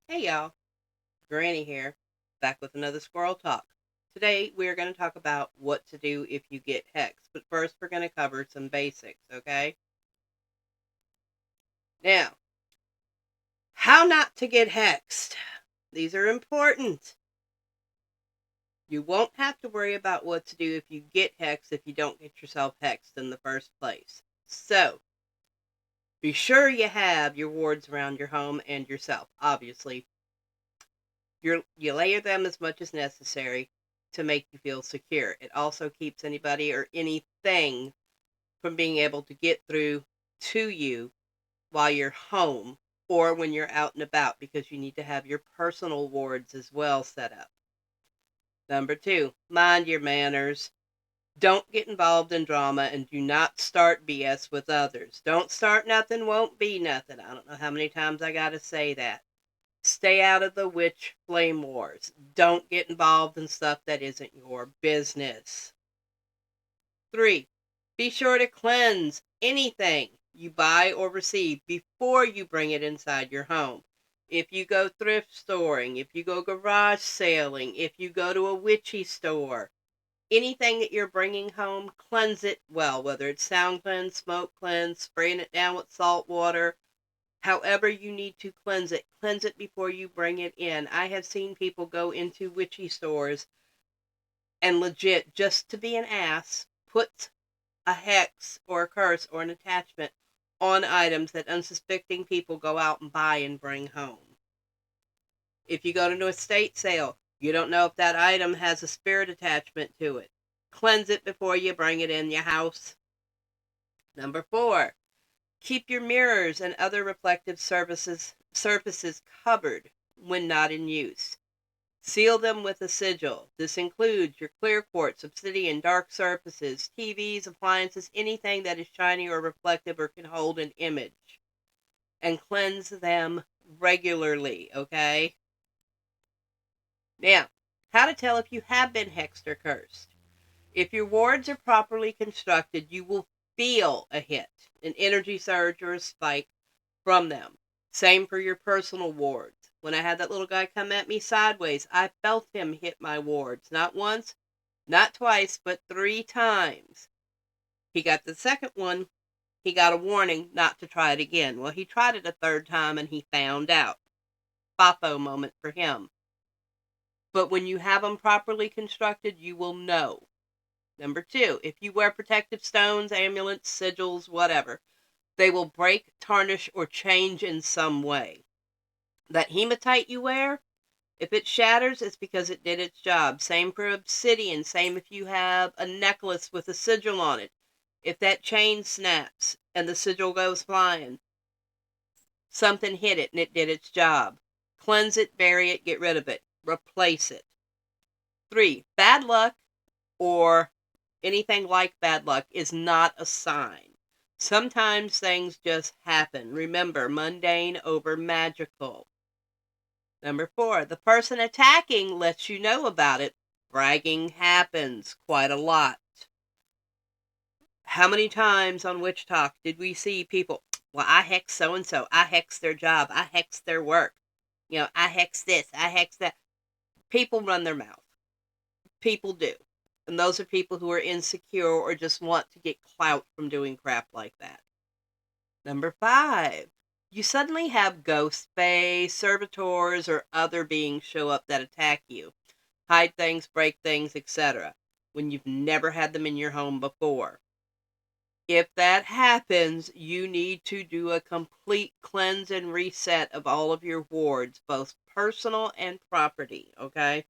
Hey y'all, Granny here, back with another squirrel talk. Today we're going to talk about what to do if you get hexed, but first we're going to cover some basics, okay? Now, how not to get hexed. These are important. You won't have to worry about what to do if you get hexed if you don't get yourself hexed in the first place. So, be sure you have your wards around your home and yourself, obviously. You layer them as much as necessary to make you feel secure. It also keeps anybody or anything from being able to get through to you while you're home or when you're out and about, because you need to have your personal wards as well set up. Number 2, mind your manners. Don't get involved in drama and do not start BS with others. Don't start nothing, won't be nothing. I don't know how many times I got to say that. Stay out of the witch flame wars. Don't get involved in stuff that isn't your business. 3, be sure to cleanse anything you buy or receive before you bring it inside your home. If you go thrift storing, if you go garage sailing, if you go to a witchy store, anything that you're bringing home, cleanse it well, whether it's sound cleanse, smoke cleanse, spraying it down with salt water. However you need to cleanse it before you bring it in. I have seen people go into witchy stores and legit, just to be an ass, put a hex or a curse or an attachment on items that unsuspecting people go out and buy and bring home. If you go to an estate sale, you don't know if that item has a spirit attachment to it. Cleanse it before you bring it in your house. Number 4, keep your mirrors and other reflective surfaces covered when not in use. Seal them with a sigil. This includes your clear quartz, obsidian, dark surfaces, TVs, appliances, anything that is shiny or reflective or can hold an image. And cleanse them regularly, okay? Now, how to tell if you have been hexed or cursed. If your wards are properly constructed, you will feel a hit, an energy surge or a spike from them. Same for your personal wards. When I had that little guy come at me sideways, I felt him hit my wards. Not once, not twice, but 3 times. He got the second one. He got a warning not to try it again. Well, he tried it a 3rd time and he found out. Fafo moment for him. But when you have them properly constructed, you will know. Number 2, if you wear protective stones, amulets, sigils, whatever, they will break, tarnish, or change in some way. That hematite you wear, if it shatters, it's because it did its job. Same for obsidian. Same if you have a necklace with a sigil on it. If that chain snaps and the sigil goes flying, something hit it and it did its job. Cleanse it, bury it, get rid of it. Replace it. 3, bad luck or anything like bad luck is not a sign. Sometimes things just happen. Remember, mundane over magical. Number 4, the person attacking lets you know about it. Bragging happens quite a lot. How many times on Witch Talk did we see people, well, I hex so-and-so, I hex their job, I hex their work, I hex this, I hex that. People run their mouth. People do. And those are people who are insecure or just want to get clout from doing crap like that. Number 5, you suddenly have ghost fae, servitors, or other beings show up that attack you, hide things, break things, etc., when you've never had them in your home before. If that happens, you need to do a complete cleanse and reset of all of your wards, both personal and property, okay?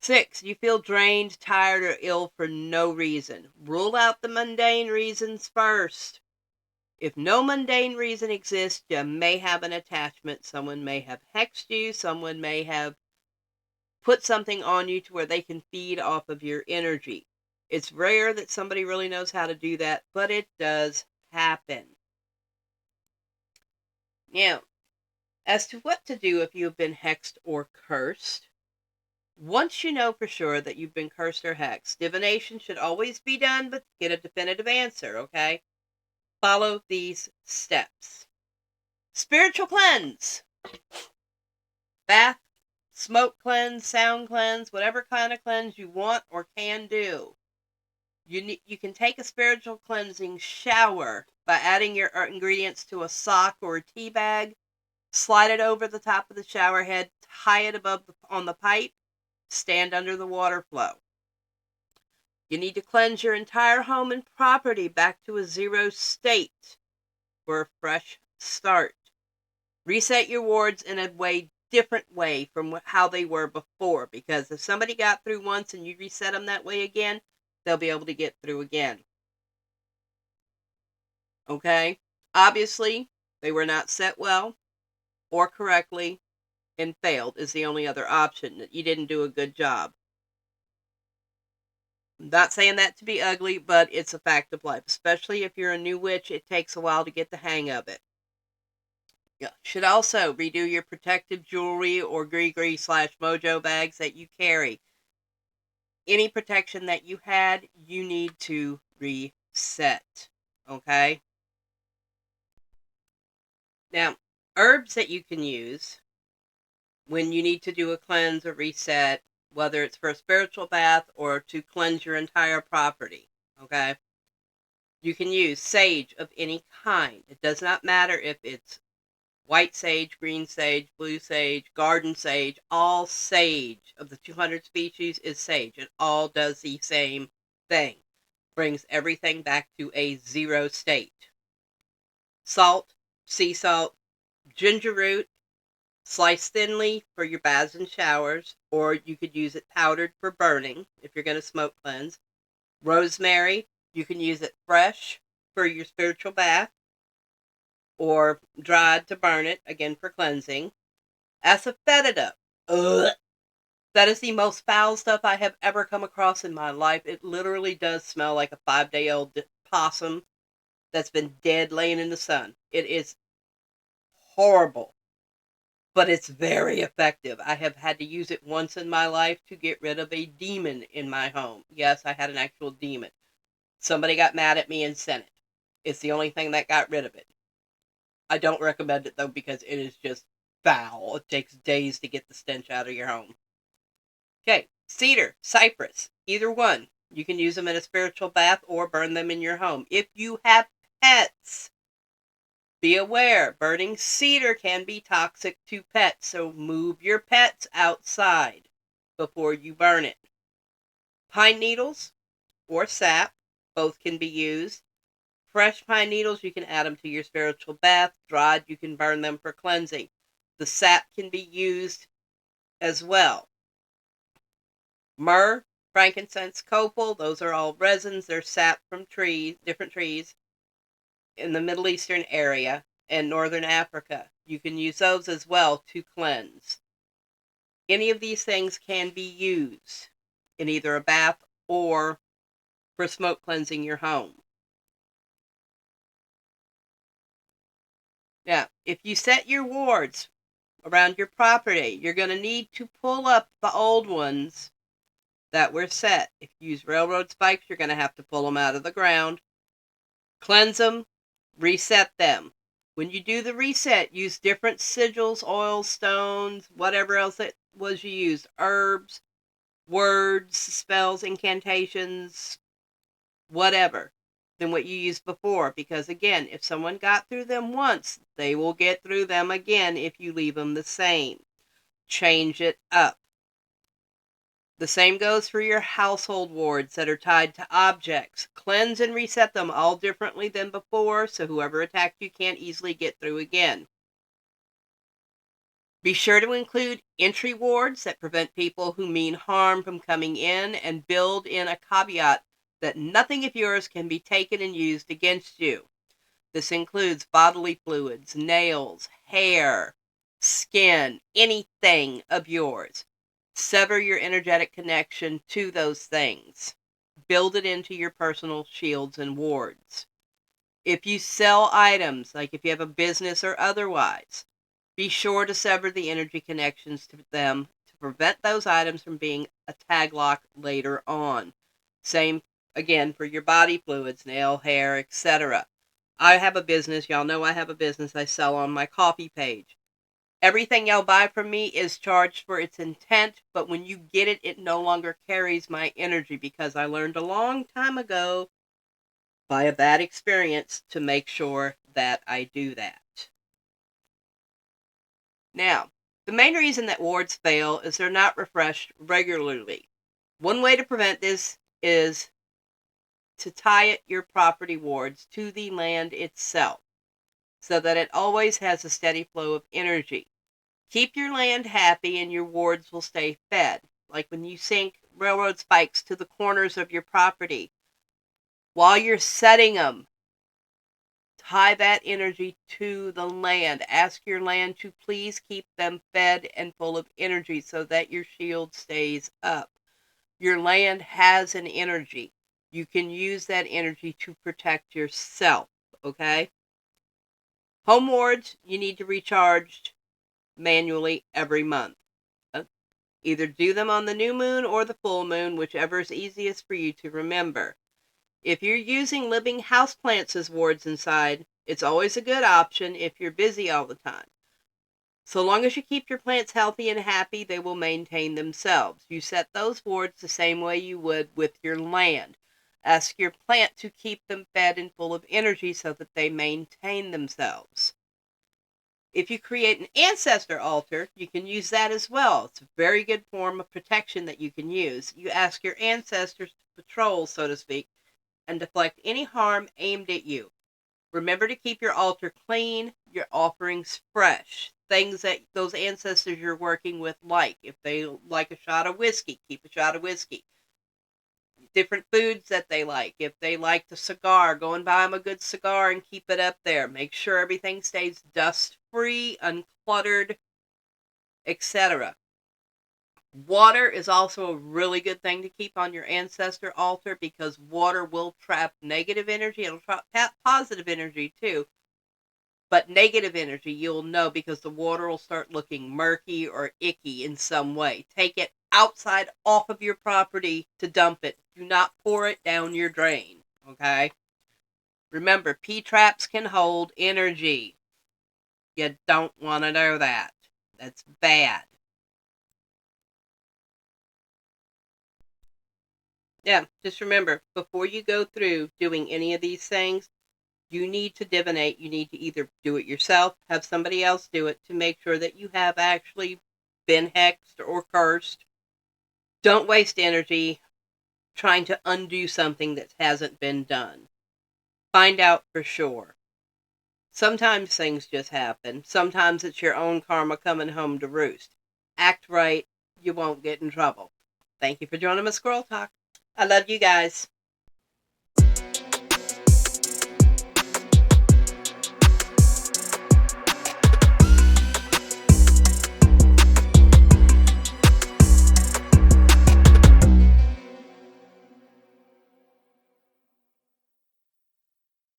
6, you feel drained, tired, or ill for no reason. Rule out the mundane reasons first. If no mundane reason exists, you may have an attachment. Someone may have hexed you. Someone may have put something on you to where they can feed off of your energy. It's rare that somebody really knows how to do that, but it does happen. Now, as to what to do if you have been hexed or cursed, once you know for sure that you've been cursed or hexed, divination should always be done, but get a definitive answer, okay? Follow these steps. Spiritual cleanse. Bath, smoke cleanse, sound cleanse, whatever kind of cleanse you want or can do. You can take a spiritual cleansing shower by adding your ingredients to a sock or a tea bag, slide it over the top of the shower head, tie it on the pipe, stand under the water flow. You need to cleanse your entire home and property back to a zero state for a fresh start. Reset your wards in a different way from how they were before, because if somebody got through once and you reset them that way again, they'll be able to get through again. Okay? Obviously, they were not set well or correctly and failed is the only other option. That you didn't do a good job. I'm not saying that to be ugly, but it's a fact of life. Especially if you're a new witch, it takes a while to get the hang of it. You should also redo your protective jewelry or gree/mojo bags that you carry. Any protection that you had, you need to reset. Okay? Now, herbs that you can use when you need to do a cleanse or reset, whether it's for a spiritual bath or to cleanse your entire property. Okay? You can use sage of any kind. It does not matter if it's white sage, green sage, blue sage, garden sage. All sage of the 200 species is sage. It all does the same thing. Brings everything back to a zero state. Salt, sea salt, ginger root, sliced thinly for your baths and showers, or you could use it powdered for burning if you're going to smoke cleanse. Rosemary, you can use it fresh for your spiritual bath, or dried to burn it, again for cleansing. Asafoetida. Ugh. That is the most foul stuff I have ever come across in my life. It literally does smell like a 5-day-old possum that's been dead laying in the sun. It is horrible, but it's very effective. I have had to use it once in my life to get rid of a demon in my home. Yes, I had an actual demon. Somebody got mad at me and sent it. It's the only thing that got rid of it. I don't recommend it, though, because it is just foul. It takes days to get the stench out of your home. Okay, cedar, cypress, either one. You can use them in a spiritual bath or burn them in your home. If you have pets, be aware, burning cedar can be toxic to pets, so move your pets outside before you burn it. Pine needles or sap, both can be used. Fresh pine needles, you can add them to your spiritual bath. Dried, you can burn them for cleansing. The sap can be used as well. Myrrh, frankincense, copal, those are all resins. They're sap from trees, different trees in the Middle Eastern area and Northern Africa. You can use those as well to cleanse. Any of these things can be used in either a bath or for smoke cleansing your home. Now, if you set your wards around your property, you're going to need to pull up the old ones that were set. If you use railroad spikes, you're going to have to pull them out of the ground, cleanse them, reset them. When you do the reset, use different sigils, oils, stones, whatever else it was you used, herbs, words, spells, incantations, whatever, than what you used before. Because again, if someone got through them once, they will get through them again if you leave them the same. Change it up. The same goes for your household wards that are tied to objects. Cleanse and reset them all differently than before, so whoever attacked you can't easily get through again. Be sure to include entry wards that prevent people who mean harm from coming in, and build in a caveat that nothing of yours can be taken and used against you. This includes bodily fluids, nails, hair, skin, anything of yours. Sever your energetic connection to those things. Build it into your personal shields and wards. If you sell items, like if you have a business or otherwise, be sure to sever the energy connections to them to prevent those items from being a tag lock later on. Same, again, for your body fluids, nail, hair, etc. I have a business. Y'all know I have a business I sell on my coffee page. Everything y'all buy from me is charged for its intent, but when you get it, it no longer carries my energy because I learned a long time ago by a bad experience to make sure that I do that. Now, the main reason that wards fail is they're not refreshed regularly. One way to prevent this is to tie your property wards to the land itself so that it always has a steady flow of energy. Keep your land happy and your wards will stay fed. Like when you sink railroad spikes to the corners of your property, while you're setting them, tie that energy to the land. Ask your land to please keep them fed and full of energy so that your shield stays up. Your land has an energy. You can use that energy to protect yourself, okay? Home wards, you need to recharge manually every month. Either do them on the new moon or the full moon, whichever is easiest for you to remember. If you're using living houseplants as wards inside, it's always a good option if you're busy all the time. So long as you keep your plants healthy and happy, they will maintain themselves. You set those wards the same way you would with your land. Ask your plant to keep them fed and full of energy so that they maintain themselves. If you create an ancestor altar, you can use that as well. It's a very good form of protection that you can use. You ask your ancestors to patrol, so to speak, and deflect any harm aimed at you. Remember to keep your altar clean, your offerings fresh. Things that those ancestors you're working with like. If they like a shot of whiskey, keep a shot of whiskey. Different foods that they like. If they like the cigar, go and buy them a good cigar and keep it up there. Make sure everything stays dust-free, uncluttered, etc. Water is also a really good thing to keep on your ancestor altar because water will trap negative energy. It'll trap positive energy too. But negative energy, you'll know because the water will start looking murky or icky in some way. Take it outside off of your property to dump it. Do not pour it down your drain, okay? Remember, P-traps can hold energy. You don't want to know that. That's bad. Yeah, just remember, before you go through doing any of these things, you need to divinate. You need to either do it yourself, have somebody else do it to make sure that you have actually been hexed or cursed. Don't waste energy trying to undo something that hasn't been done. Find out for sure. Sometimes things just happen. Sometimes it's your own karma coming home to roost. Act right. You won't get in trouble. Thank you for joining my Squirrel Talk. I love you guys.